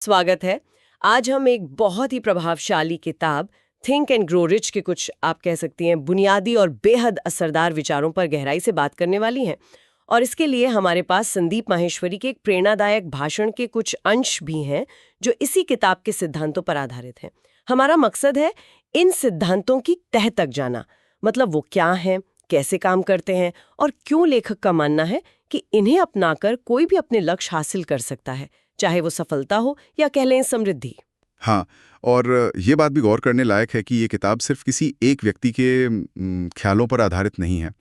स्वागत है। आज हम एक बहुत ही प्रभावशाली किताब थिंक एंड ग्रो रिच के कुछ आप कह सकती हैं बुनियादी और बेहद असरदार विचारों पर गहराई से बात करने वाली हैं। और इसके लिए हमारे पास संदीप माहेश्वरी के एक प्रेरणादायक भाषण के कुछ अंश भी हैं जो इसी किताब के सिद्धांतों पर आधारित हैं। हमारा मकसद है इन सिद्धांतों की तह तक जाना, मतलब वो क्या हैं, कैसे काम करते हैं और क्यों लेखक का मानना है कि इन्हें अपनाकर कोई भी अपने लक्ष्य हासिल कर सकता है, चाहे वो सफलता हो या कह लें समृद्धि। हाँ, और ये बात भी गौर करने लायक है कि ये किताब सिर्फ किसी एक व्यक्ति के ख्यालों पर आधारित नहीं है।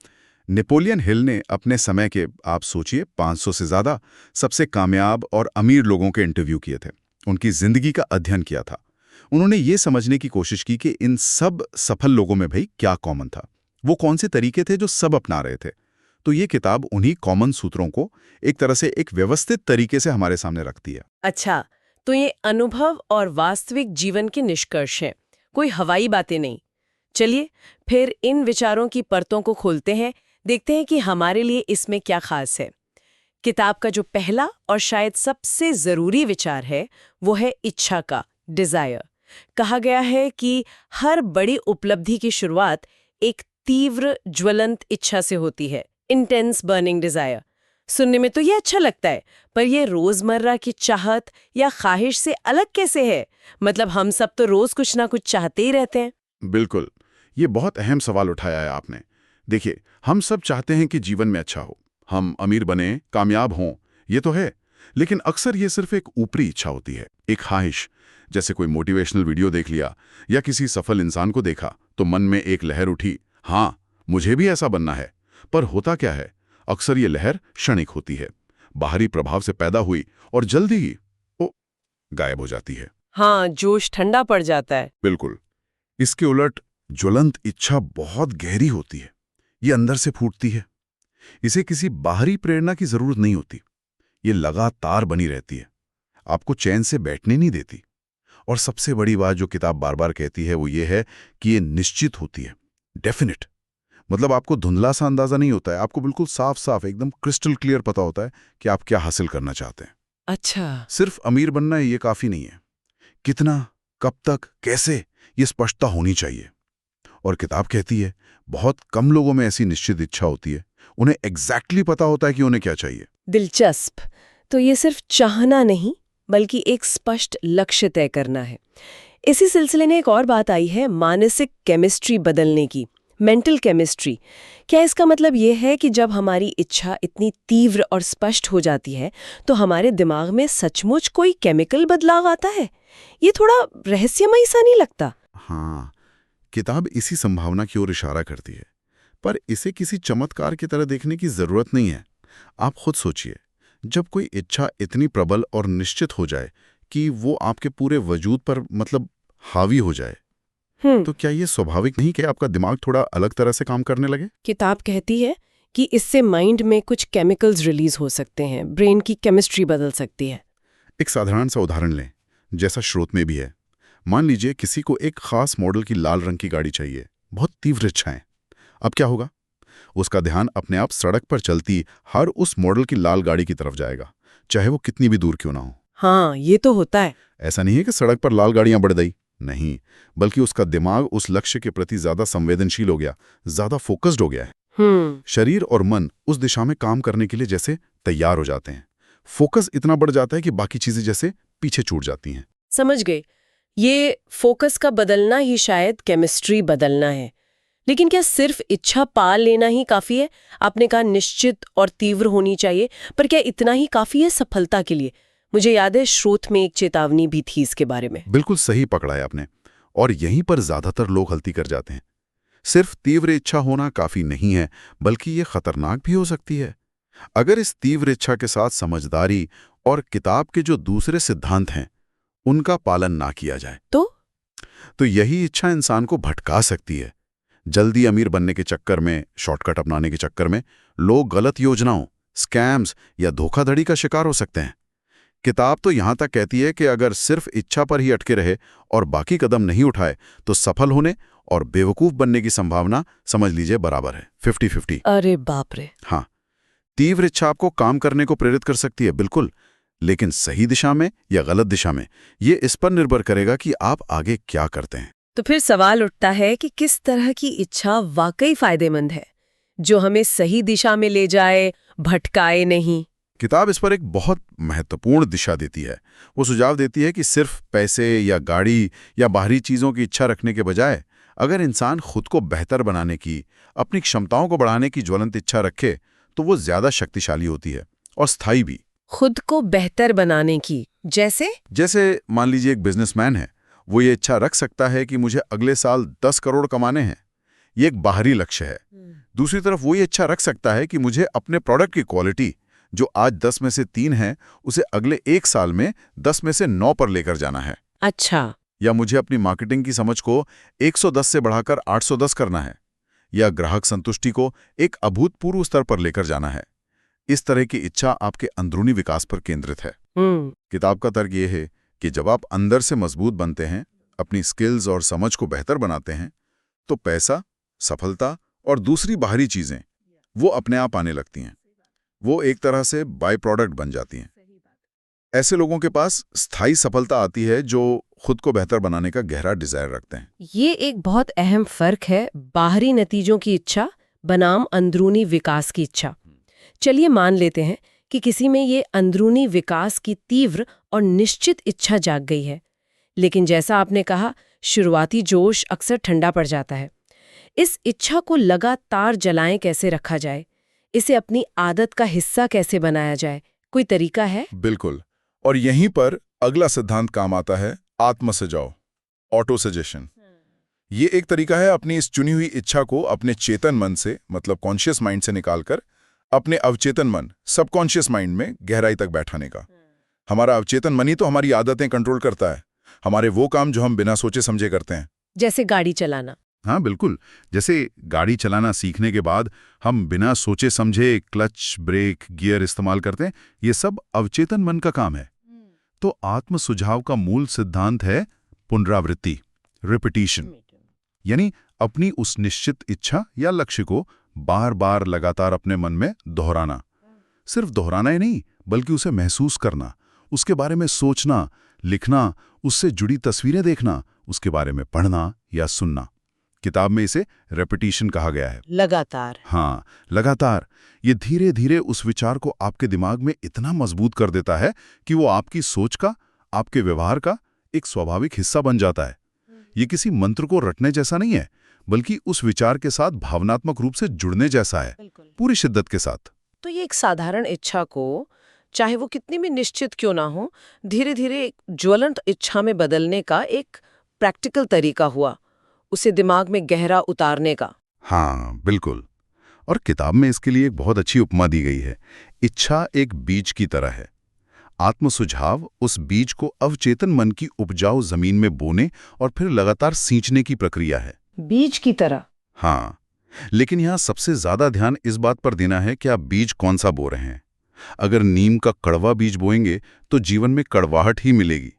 नेपोलियन हिल ने अपने समय के, आप सोचिए, 500 से ज़्यादा सबसे कामयाब और अमीर लोगों के इंटरव्यू किए थे, उनकी जिंदगी का अध्ययन किया था। उन्होंने ये समझने की कोशिश की कि इन सब सफल लोगों में भाई क्या कॉमन था, वो कौन से तरीके थे जो सब अपना रहे थे। तो ये किताब उन्हीं कॉमन सूत्रों को एक तरह से एक व्यवस्थित तरीके से हमारे सामने रखती है। अच्छा, तो ये अनुभव और वास्तविक जीवन के निष्कर्ष हैं, कोई हवाई बातें नहीं। चलिए फिर इन विचारों की परतों को खोलते हैं, देखते हैं कि हमारे लिए इसमें क्या खास है। किताब का जो पहला और शायद सबसे जरूरी विचार है वो है इच्छा का, डिजायर। कहा गया है कि हर बड़ी उपलब्धि की शुरुआत एक तीव्र ज्वलंत इच्छा से होती है, इंटेंस बर्निंग डिजायर। सुनने में तो ये अच्छा लगता है, पर ये रोजमर्रा की चाहत या ख्वाहिश से अलग कैसे है? मतलब हम सब तो रोज कुछ ना कुछ चाहते ही रहते हैं। बिल्कुल, ये बहुत अहम सवाल उठाया है आपने। देखिए, हम सब चाहते हैं कि जीवन में अच्छा हो, हम अमीर बने, कामयाब हों, ये तो है। लेकिन अक्सर ये सिर्फ एक ऊपरी इच्छा होती है, एक ख्वाहिश। जैसे कोई मोटिवेशनल वीडियो देख लिया या किसी सफल इंसान को देखा तो मन में एक लहर उठी, हाँ मुझे भी ऐसा बनना है। पर होता क्या है, अक्सर ये लहर क्षणिक होती है, बाहरी प्रभाव से पैदा हुई और जल्दी ही वो गायब हो जाती है। हाँ, जोश ठंडा पड़ जाता है। बिल्कुल। इसके उलट ज्वलंत इच्छा बहुत गहरी होती है, ये अंदर से फूटती है। इसे किसी बाहरी प्रेरणा की जरूरत नहीं होती, ये लगातार बनी रहती है, आपको चैन से बैठने नहीं देती। और सबसे बड़ी बात जो किताब बार बार कहती है वो ये है कि ये निश्चित होती है, डेफिनेट। मतलब आपको धुंधला सा अंदाजा नहीं होता है, आपको बिल्कुल साफ साफ एकदम क्रिस्टल क्लियर पता होता है कि आप क्या हासिल करना चाहते हैं। अच्छा। सिर्फ अमीर बनना ये काफी नहीं है, कितना, कब तक, कैसे, ये स्पष्टता होनी चाहिए। और किताब कहती है बहुत कम लोगों में ऐसी निश्चित इच्छा होती है, उन्हें एग्जैक्टली पता होता है कि उन्हें क्या चाहिए। दिलचस्प। तो ये सिर्फ चाहना नहीं बल्कि एक स्पष्ट लक्ष्य तय करना है। इसी सिलसिले में एक और बात आई है, मानसिक केमिस्ट्री बदलने की, मेंटल केमिस्ट्री। क्या इसका मतलब ये है कि जब हमारी इच्छा इतनी तीव्र और स्पष्ट हो जाती है तो हमारे दिमाग में सचमुच कोई केमिकल बदलाव आता है? ये थोड़ा रहस्यमयी सा नहीं लगता? हाँ, किताब इसी संभावना की ओर इशारा करती है, पर इसे किसी चमत्कार की तरह देखने की जरूरत नहीं है। आप खुद सोचिए, जब कोई इच्छा इतनी प्रबल और निश्चित हो जाए कि वो आपके पूरे वजूद पर मतलब हावी हो जाए, तो क्या ये स्वाभाविक नहीं कि आपका दिमाग थोड़ा अलग तरह से काम करने लगे? किताब कहती है कि इससे माइंड में कुछ केमिकल्स रिलीज हो सकते हैं, ब्रेन की केमिस्ट्री बदल सकती है। एक साधारण सा उदाहरण लें, जैसा स्रोत में भी है। मान लीजिए किसी को एक खास मॉडल की लाल रंग की गाड़ी चाहिए, बहुत तीव्र इच्छा है। अब क्या होगा? उसका ध्यान अपने आप सड़क पर चलती हर उस मॉडल की लाल गाड़ी की तरफ जाएगा, चाहे वो कितनी भी दूर क्यों ना हो। हाँ, ये तो होता है। ऐसा नहीं है कि सड़क पर लाल गाड़ियां बढ़ गई, नहीं, बल्कि उसका दिमाग उस लक्ष्य के प्रति ज्यादा संवेदनशील हो गया, ज्यादा फोकस्ड हो गया है। शरीर और मन उस दिशा में काम करने के लिए जैसे तैयार हो जाते हैं। फोकस इतना बढ़ जाता है कि बाकी चीजें जैसे पीछे छूट जाती हैं। समझ गए। ये फोकस का बदलना ही शायद केमिस्ट्री बदलना है। लेकिन क्या सिर्फ इच्छा पा लेना ही काफी है? आपने कहा निश्चित और तीव्र होनी चाहिए, पर क्या इतना ही काफी है सफलता के लिए? मुझे याद है स्रोत में एक चेतावनी भी थी इसके बारे में। बिल्कुल सही पकड़ा है आपने, और यहीं पर ज्यादातर लोग गलती कर जाते हैं। सिर्फ तीव्र इच्छा होना काफी नहीं है, बल्कि ये खतरनाक भी हो सकती है। अगर इस तीव्र इच्छा के साथ समझदारी और किताब के जो दूसरे सिद्धांत हैं उनका पालन ना किया जाए तो यही इच्छा इंसान को भटका सकती है। जल्दी अमीर बनने के चक्कर में, शॉर्टकट अपनाने के चक्कर में लोग गलत योजनाओं, स्कैम्स या धोखाधड़ी का शिकार हो सकते हैं। किताब तो यहां तक कहती है कि अगर सिर्फ इच्छा पर ही अटके रहे और बाकी कदम नहीं उठाए तो सफल होने और बेवकूफ बनने की संभावना समझ लीजिए बराबर है, 50-50। अरे बाप रे। हाँ, तीव्र इच्छा आपको काम करने को प्रेरित कर सकती है, बिल्कुल, लेकिन सही दिशा में या गलत दिशा में, ये इस पर निर्भर करेगा कि आप आगे क्या करते हैं। तो फिर सवाल उठता है कि किस तरह की इच्छा वाकई फायदेमंद है, जो हमें सही दिशा में ले जाए, भटकाए नहीं। किताब इस पर एक बहुत महत्वपूर्ण दिशा देती है। वो सुझाव देती है कि सिर्फ पैसे या गाड़ी या बाहरी चीज़ों की इच्छा रखने के बजाय अगर इंसान खुद को बेहतर बनाने की, अपनी क्षमताओं को बढ़ाने की ज्वलंत इच्छा रखे, तो वो ज़्यादा शक्तिशाली होती है और स्थायी भी। खुद को बेहतर बनाने की, जैसे मान लीजिए एक बिजनेसमैन है, वो ये इच्छा रख सकता है कि मुझे अगले साल 10 करोड़ कमाने हैं। ये एक बाहरी लक्ष्य है। दूसरी तरफ वो ये इच्छा रख सकता है कि मुझे अपने प्रोडक्ट की क्वालिटी, जो आज 10 में से 3 है, उसे अगले 1 साल में 10 में से 9 पर लेकर जाना है। अच्छा। या मुझे अपनी मार्केटिंग की समझ को 110 से बढ़ाकर 810 करना है। या ग्राहक संतुष्टि को एक अभूतपूर्व स्तर पर लेकर जाना है। इस तरह की इच्छा आपके अंदरूनी विकास पर केंद्रित है। किताब का तर्क ये है कि जब आप अंदर से मजबूत बनते हैं, अपनी स्किल्स और समझ को बेहतर बनाते हैं, तो पैसा, सफलता और दूसरी बाहरी चीजें वो अपने आप आने लगती हैं। वो एक तरह से बाय प्रोडक्ट बन जाती हैं। ऐसे लोगों के पास स्थायी सफलता आती है जो खुद को बेहतर बनाने का गहरा डिजायर रखते हैं। ये एक बहुत अहम फर्क है, बाहरी नतीजों की इच्छा बनाम अंदरूनी विकास की इच्छा। चलिए मान लेते हैं कि किसी में ये अंदरूनी विकास की तीव्र और निश्चित इच्छा जाग गई है, लेकिन जैसा आपने कहा, शुरुआती जोश अक्सर ठंडा पड़ जाता है। इस इच्छा को लगातार जलाएं कैसे रखा जाए? इसे अपनी आदत का हिस्सा कैसे बनाया जाए? कोई तरीका है? बिल्कुल। और यहीं पर अगला सिद्धांत काम आता है, आत्म सजाओ, ऑटो सजेशन। ये एक तरीका है अपनी इस चुनी हुई इच्छा को अपने चेतन मन से, मतलब कॉन्शियस माइंड से निकालकर अपने अवचेतन मन, सबकॉन्शियस माइंड में गहराई तक बैठाने का। हमारा अवचेतन मन ही तो हमारी आदतें कंट्रोल करता है, हमारे वो काम जो हम बिना सोचे समझे करते हैं। जैसे गाड़ी चलाना। हाँ बिल्कुल, जैसे गाड़ी चलाना सीखने के बाद हम बिना सोचे समझे क्लच, ब्रेक, गियर इस्तेमाल करते हैं, ये सब अवचेतन मन का काम है। तो आत्म सुझाव का मूल सिद्धांत है पुनरावृत्ति, रिपीटिशन। यानी अपनी उस निश्चित इच्छा या लक्ष्य को बार बार लगातार अपने मन में दोहराना। सिर्फ दोहराना ही नहीं, बल्कि उसे महसूस करना, उसके बारे में सोचना, लिखना, उससे जुड़ी तस्वीरें देखना, उसके बारे में पढ़ना या सुनना। किताब में इसे रेपिटेशन कहा गया है। लगातार। हाँ, लगातार। ये धीरे धीरे उस विचार को आपके दिमाग में इतना मजबूत कर देता है कि वो आपकी सोच का, आपके व्यवहार का एक स्वाभाविक हिस्सा बन जाता है। ये किसी मंत्र को रटने जैसा नहीं है, बल्कि उस विचार के साथ भावनात्मक रूप से जुड़ने जैसा है, पूरी शिद्दत के साथ। तो ये एक साधारण इच्छा को, चाहे वो कितनी भी निश्चित क्यों ना हो, धीरे धीरे ज्वलंत इच्छा में बदलने का एक प्रैक्टिकल तरीका हुआ, उसे दिमाग में गहरा उतारने का। हाँ बिल्कुल। और किताब में इसके लिए एक बहुत अच्छी उपमा दी गई है। इच्छा एक बीज की तरह है। आत्म सुझाव उस बीज को अवचेतन मन की उपजाऊ जमीन में बोने और फिर लगातार सींचने की प्रक्रिया है। बीज की तरह। हाँ, लेकिन यहाँ सबसे ज्यादा ध्यान इस बात पर देना है कि आप बीज कौन सा बो रहे हैं। अगर नीम का कड़वा बीज बोएंगे तो जीवन में कड़वाहट ही मिलेगी,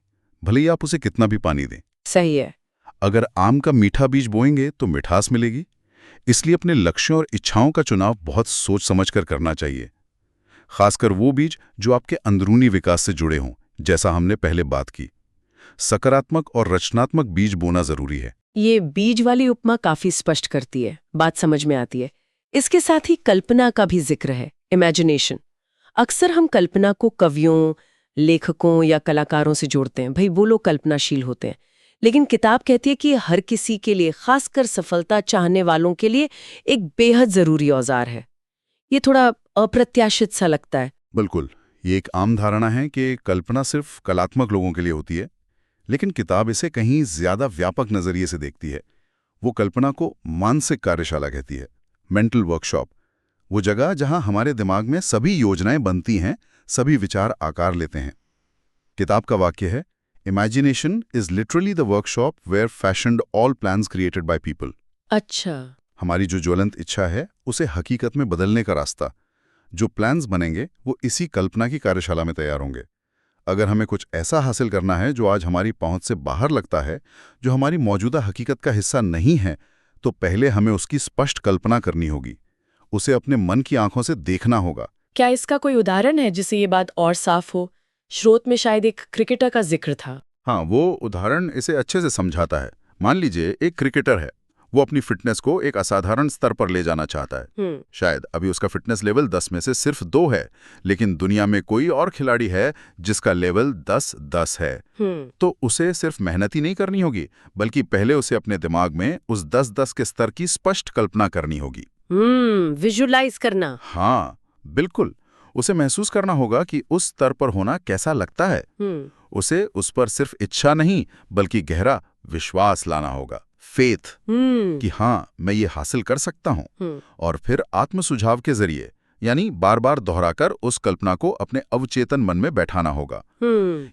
भले ही आप उसे कितना भी पानी दें। सही है। अगर आम का मीठा बीज बोएंगे तो मिठास मिलेगी। इसलिए अपने लक्ष्यों और इच्छाओं का चुनाव बहुत सोच समझकर करना चाहिए, खासकर वो बीज जो आपके अंदरूनी विकास से जुड़े हों, जैसा हमने पहले बात की। सकारात्मक और रचनात्मक बीज बोना जरूरी है। ये बीज वाली उपमा काफी स्पष्ट करती है, बात समझ में आती है। इसके साथ ही कल्पना का भी जिक्र है, इमेजिनेशन। अक्सर हम कल्पना को कवियों, लेखकों या कलाकारों से जोड़ते हैं, भाई वो लोग कल्पनाशील होते हैं। लेकिन किताब कहती है कि हर किसी के लिए, खासकर सफलता चाहने वालों के लिए, एक बेहद जरूरी औजार है। ये थोड़ा अप्रत्याशित सा लगता है। बिल्कुल, ये एक आम धारणा है कि कल्पना सिर्फ कलात्मक लोगों के लिए होती है, लेकिन किताब इसे कहीं ज्यादा व्यापक नजरिए से देखती है। वो कल्पना को मानसिक कार्यशाला कहती है, मेंटल वर्कशॉप। वो जगह जहां हमारे दिमाग में सभी योजनाएं बनती हैं, सभी विचार आकार लेते हैं। किताब का वाक्य है, imagination is literally the workshop where fashioned all plans created by people. अच्छा। हमारी जो ज्वलंत इच्छा है उसे हकीकत में बदलने का रास्ता, जो प्लान्स बनेंगे वो इसी कल्पना की कार्यशाला में तैयार होंगे। अगर हमें कुछ ऐसा हासिल करना है जो आज हमारी पहुंच से बाहर लगता है, जो हमारी मौजूदा हकीकत का हिस्सा नहीं है, तो पहले हमें उसकी स्पष्ट कल्पना करनी होगी, उसे अपने मन की आंखों से देखना होगा। क्या इसका कोई उदाहरण है जिससे ये बात और साफ हो? स्रोत में शायद एक क्रिकेटर का जिक्र था। हाँ, वो उदाहरण इसे अच्छे से समझाता है। मान लीजिए एक क्रिकेटर है, वो अपनी फिटनेस को एक असाधारण स्तर पर ले जाना चाहता है। शायद अभी उसका फिटनेस लेवल 10 में से सिर्फ 2 है, लेकिन दुनिया में कोई और खिलाड़ी है जिसका लेवल 10-10 है। तो उसे सिर्फ मेहनत ही नहीं करनी होगी, बल्कि पहले उसे अपने दिमाग में उस 10-10 के स्तर की स्पष्ट कल्पना करनी होगी। विजुलाइज करना। हाँ, बिल्कुल। उसे महसूस करना होगा कि उस स्तर पर होना कैसा लगता है। उसे उस पर सिर्फ इच्छा नहीं, बल्कि गहरा विश्वास लाना होगा, फेथ, कि हाँ, मैं ये हासिल कर सकता हूँ। और फिर आत्म सुझाव के जरिए, यानी बार बार दोहराकर उस कल्पना को अपने अवचेतन मन में बैठाना होगा।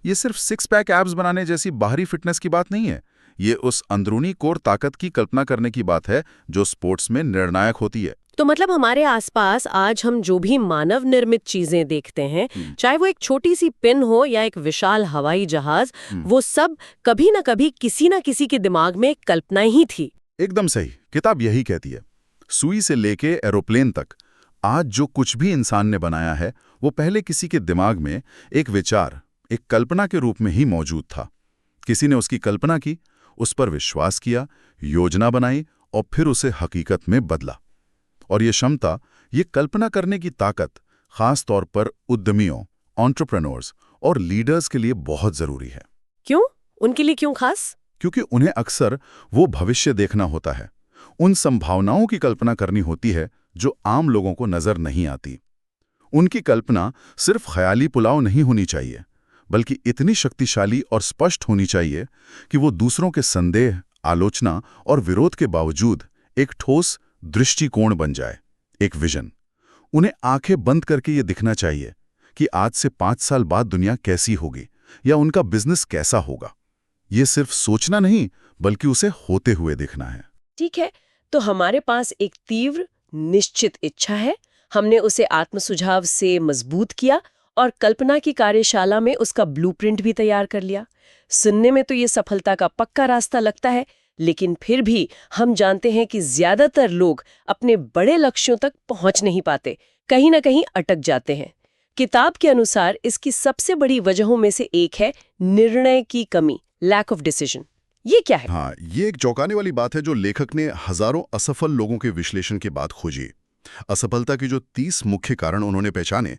ये सिर्फ 6 पैक एब्स बनाने जैसी बाहरी फिटनेस की बात नहीं है। ये उस अंदरूनी कोर ताकत की कल्पना करने की बात है जो स्पोर्ट्स में निर्णायक होती है। तो मतलब हमारे आसपास आज हम जो भी मानव निर्मित चीजें देखते हैं, चाहे वो एक छोटी सी पिन हो या एक विशाल हवाई जहाज, वो सब कभी न कभी किसी न किसी के दिमाग में एक कल्पना ही थी। एकदम सही, किताब यही कहती है। सुई से लेके एरोप्लेन तक आज जो कुछ भी इंसान ने बनाया है, वो पहले किसी के दिमाग में एक विचार, एक कल्पना के रूप में ही मौजूद था। किसी ने उसकी कल्पना की, उस पर विश्वास किया, योजना बनाई और फिर उसे हकीकत में बदला। और ये क्षमता, ये कल्पना करने की ताकत, खास तौर पर उद्यमियों, एंटरप्रेन्योर्स और लीडर्स के लिए बहुत जरूरी है। क्यों? उनके लिए क्यों खास? क्योंकि उन्हें अक्सर वो भविष्य देखना होता है, उन संभावनाओं की कल्पना करनी होती है जो आम लोगों को नजर नहीं आती। उनकी कल्पना सिर्फ ख्याली पुलाव नहीं होनी चाहिए, बल्कि इतनी शक्तिशाली और स्पष्ट होनी चाहिए कि वो दूसरों के संदेह, आलोचना और विरोध के बावजूद एक ठोस दृष्टिकोण बन जाए, एक विजन। उन्हें आंखें बंद करके ये दिखना चाहिए कि आज से 5 साल बाद दुनिया कैसी होगी या उनका बिजनेस कैसा होगा। ये सिर्फ सोचना नहीं, बल्कि उसे होते हुए दिखना है। ठीक है, तो हमारे पास एक तीव्र, निश्चित इच्छा है, हमने उसे आत्मसुझाव से मजबूत किया और कल्पना की कार्यशाला में उसका ब्लूप्रिंट भी तैयार कर लिया। सुनने में तो ये सफलता का पक्का रास्ता लगता है, लेकिन फिर भी हम जानते हैं कि ज्यादातर लोग अपने बड़े लक्ष्यों तक पहुंच नहीं पाते, कहीं ना कहीं अटक जाते हैं। किताब के अनुसार इसकी सबसे बड़ी वजहों में से एक है निर्णय की कमी, लैक ऑफ डिसीजन। ये क्या है? हाँ, ये एक चौंकाने वाली बात है जो लेखक ने हजारों असफल लोगों के विश्लेषण के बाद खोजी। असफलता के जो 30 मुख्य कारण उन्होंने पहचाने,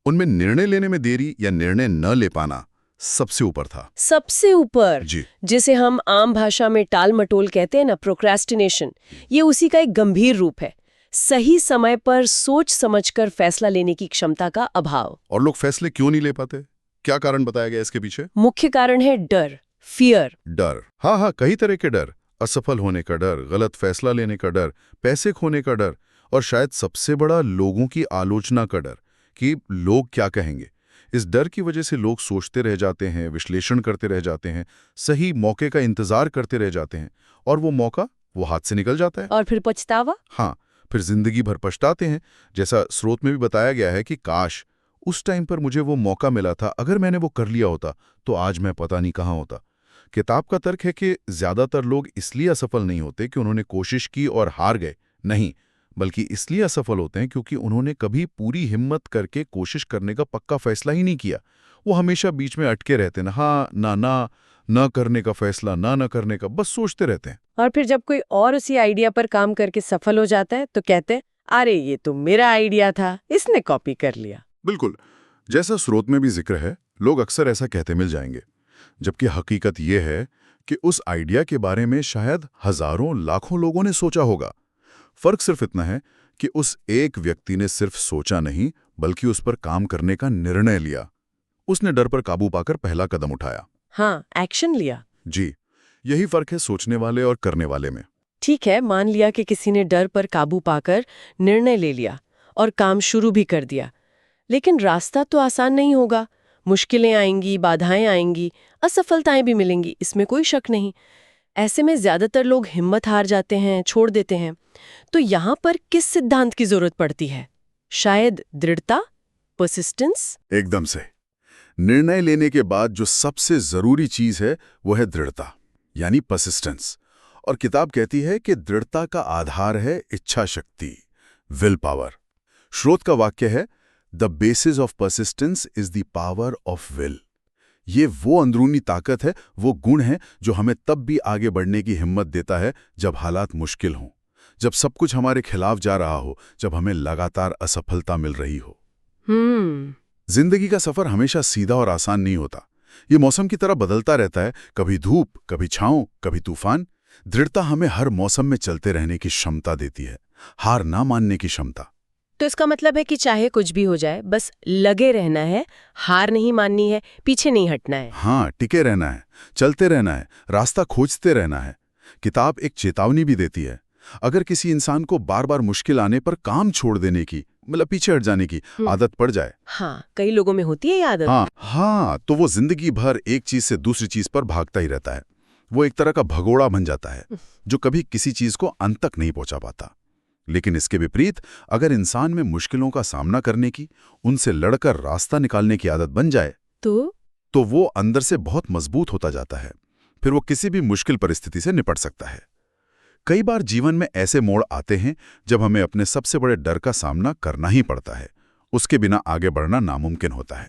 उनमें निर्णय लेने में देरी या निर्णय न ले पाना सबसे ऊपर था। सबसे ऊपर? जी। जिसे हम आम भाषा में टाल मटोल कहते हैं ना, प्रोक्रेस्टिनेशन, ये उसी का एक गंभीर रूप है। सही समय पर सोच समझकर फैसला लेने की क्षमता का अभाव। और लोग फैसले क्यों नहीं ले पाते? क्या कारण बताया गया इसके पीछे? मुख्य कारण है डर, फियर। डर, हाँ, कई तरह के डर। असफल होने का डर, गलत फैसला लेने का डर, पैसे खोने का डर, और शायद सबसे बड़ा लोगों की आलोचना का डर कि लोग क्या कहेंगे। इस डर की वजह से लोग सोचते रह जाते हैं, विश्लेषण करते रह जाते हैं, सही मौके का इंतजार करते रह जाते हैं, और वो मौका वो हाथ से निकल जाता है। और फिर पछतावा? हाँ, फिर जिंदगी भर पछताते हैं। जैसा स्रोत में भी बताया गया है कि काश उस टाइम पर मुझे वो मौका मिला था, अगर मैंने वो कर लिया होता तो आज मैं पता नहीं कहाँ होता। किताब का तर्क है कि ज्यादातर लोग इसलिए असफल नहीं होते कि उन्होंने कोशिश की और हार गए, नहीं, बल्कि इसलिए असफल होते हैं क्योंकि उन्होंने कभी पूरी हिम्मत करके कोशिश करने का पक्का फैसला ही नहीं किया। वो हमेशा बीच में अटके रहते हैं, हाँ ना करने का फैसला, ना करने का, बस सोचते रहते हैं। और फिर जब कोई और उसी आइडिया पर काम करके सफल हो जाता है तो कहते हैं, अरे ये तो मेरा आइडिया था, इसने कॉपी कर लिया। बिल्कुल, जैसा स्रोत में भी जिक्र है, लोग अक्सर ऐसा कहते मिल जाएंगे, जबकि हकीकत यह है कि उस आइडिया के बारे में शायद हजारों लाखों लोगों ने सोचा होगा। फर्क सिर्फ इतना है कि उस एक व्यक्ति ने सिर्फ सोचा नहीं, बल्कि उस पर काम करने का निर्णय लिया। उसने डर पर काबू पाकर पहला कदम उठाया। हाँ, एक्शन लिया। जी, यही फर्क है सोचने वाले और करने वाले में। ठीक है, मान लिया कि किसी ने डर पर काबू पाकर निर्णय ले लिया और काम शुरू भी कर दिया, लेकिन रास्ता तो आसान नहीं होगा। मुश्किलें आएंगी, बाधाएं आएंगी, असफलताएं भी मिलेंगी, इसमें कोई शक नहीं। ऐसे में ज्यादातर लोग हिम्मत हार जाते हैं, छोड़ देते हैं। तो यहाँ पर किस सिद्धांत की जरूरत पड़ती है? शायद दृढ़ता, परसिस्टेंस। एकदम से। निर्णय लेने के बाद जो सबसे जरूरी चीज है वो है दृढ़ता, यानी परसिस्टेंस। और किताब कहती है कि दृढ़ता का आधार है इच्छा शक्ति, विल पावर। स्रोत का वाक्य है, the basis of persistence is the power of will. ये वो अंदरूनी ताकत है, वो गुण है जो हमें तब भी आगे बढ़ने की हिम्मत देता है जब हालात मुश्किल हों, जब सब कुछ हमारे खिलाफ जा रहा हो, जब हमें लगातार असफलता मिल रही हो। जिंदगी का सफर हमेशा सीधा और आसान नहीं होता। ये मौसम की तरह बदलता रहता है, कभी धूप, कभी छांव, कभी तूफान। दृढ़ता हमें हर मौसम में चलते रहने की क्षमता देती है, हार ना मानने की क्षमता। तो इसका मतलब है कि चाहे कुछ भी हो जाए, बस लगे रहना है, हार नहीं माननी है, पीछे नहीं हटना है। हाँ, टिके रहना है, चलते रहना है, रास्ता खोजते रहना है। किताब एक चेतावनी भी देती है। अगर किसी इंसान को बार बार मुश्किल आने पर काम छोड़ देने की, मतलब पीछे हट जाने की आदत पड़ जाए, हाँ, कई लोगों में होती है ये आदत। हाँ, तो वो जिंदगी भर एक चीज से दूसरी चीज पर भागता ही रहता है। वो एक तरह का भगोड़ा बन जाता है जो कभी किसी चीज को अंत तक नहीं पहुंचा पाता। लेकिन इसके विपरीत, अगर इंसान में मुश्किलों का सामना करने की, उनसे लड़कर रास्ता निकालने की आदत बन जाए तो वो अंदर से बहुत मजबूत होता जाता है। फिर वो किसी भी मुश्किल परिस्थिति से निपट सकता है। कई बार जीवन में ऐसे मोड़ आते हैं जब हमें अपने सबसे बड़े डर का सामना करना ही पड़ता है। उसके बिना आगे बढ़ना नामुमकिन होता है।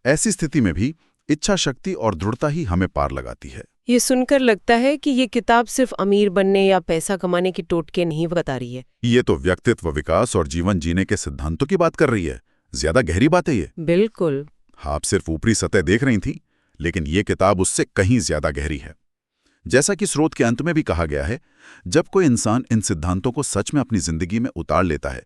ऐसी स्थिति में भी इच्छा शक्ति और दृढ़ता ही हमें पार लगाती है। ये सुनकर लगता है कि ये किताब सिर्फ अमीर बनने या पैसा कमाने की टोटके नहीं बता रही है। ये तो व्यक्तित्व विकास और जीवन जीने के सिद्धांतों की बात कर रही है। ज्यादा गहरी बात है ये। बिल्कुल। आप सिर्फ ऊपरी सतह देख रही थी, लेकिन ये किताब उससे कहीं ज्यादा गहरी है। जैसा कि स्रोत के अंत में भी कहा गया है, जब कोई इंसान इन सिद्धांतों को सच में अपनी जिंदगी में उतार लेता है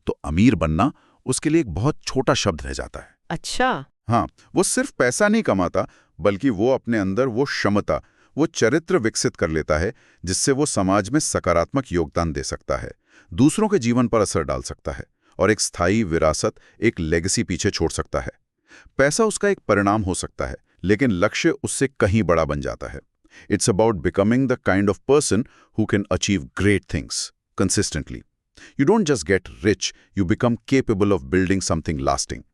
तो अमीर बनना उसके लिए एक बहुत छोटा शब्द रह जाता है। अच्छा। हाँ, वो सिर्फ पैसा नहीं कमाता, बल्कि वो अपने अंदर वो क्षमता, वो चरित्र विकसित कर लेता है जिससे वो समाज में सकारात्मक योगदान दे सकता है, दूसरों के जीवन पर असर डाल सकता है और एक स्थायी विरासत, एक लेगेसी पीछे छोड़ सकता है। पैसा उसका एक परिणाम हो सकता है, लेकिन लक्ष्य उससे कहीं बड़ा बन जाता है। It's about becoming the kind of person who can achieve great things consistently. You don't just get rich, you become capable of building something lasting.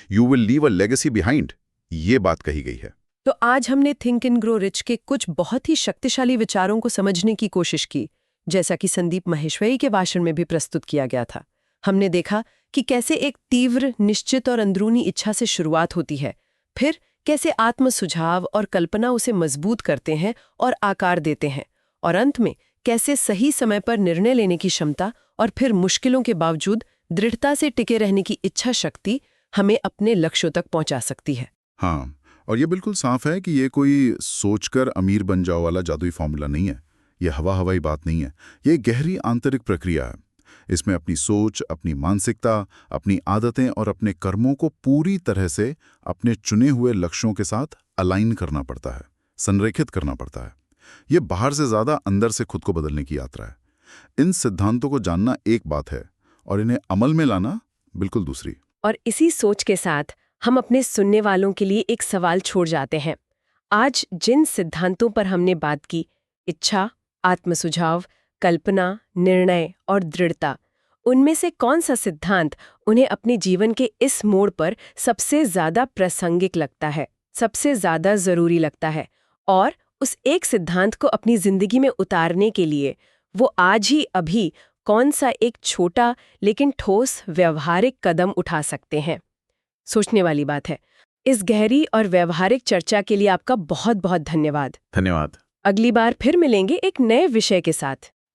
You will leave a legacy behind. ये बात कही गई है। तो आज हमने think and grow rich के कुछ बहुत ही शक्तिशाली विचारों को समझने की कोशिश की, जैसा कि संदीप माहेश्वरी के भाषण में भी प्रस्तुत किया गया था। हमने देखा कि कैसे एक तीव्र, निश्चित और अंदरूनी इच्छा से शुरुआत होती है, फिर कैसे आत्म सुझाव और कल्पना उसे मजबूत करते हैं और आकार देते हैं, और अंत में कैसे सही समय पर निर्णय लेने की क्षमता और फिर मुश्किलों के बावजूद दृढ़ता से टिके रहने की इच्छा शक्ति हमें अपने लक्ष्यों तक पहुंचा सकती है। हाँ, और ये बिल्कुल साफ है कि ये कोई सोचकर अमीर बन जाओ वाला जादुई फॉर्मूला नहीं है। ये हवाई बात नहीं है। ये गहरी आंतरिक प्रक्रिया है। इसमें अपनी सोच, अपनी मानसिकता, अपनी आदतें और अपने कर्मों को पूरी तरह से अपने चुने हुए लक्ष्यों के साथ अलाइन करना पड़ता है, संरेखित करना पड़ता है। ये बाहर से ज्यादा अंदर से खुद को बदलने की यात्रा है। इन सिद्धांतों को जानना एक बात है और इन्हें अमल में लाना बिल्कुल दूसरी। और इसी सोच के साथ हम अपने सुनने वालों के लिए एक सवाल छोड़ जाते हैं। आज जिन सिद्धांतों पर हमने बात की, इच्छा, आत्मसुझाव, कल्पना, निर्णय और दृढ़ता, उनमें से कौन सा सिद्धांत उन्हें अपने जीवन के इस मोड़ पर सबसे ज्यादा प्रासंगिक लगता है, सबसे ज्यादा जरूरी लगता है, और उस एक सिद्धांत को अपनी जिंदगी में उतारने के लिए वो आज ही अभी कौन सा एक छोटा लेकिन ठोस व्यवहारिक कदम उठा सकते हैं। सोचने वाली बात है। इस गहरी और व्यवहारिक चर्चा के लिए आपका बहुत बहुत धन्यवाद। धन्यवाद। अगली बार फिर मिलेंगे एक नए विषय के साथ।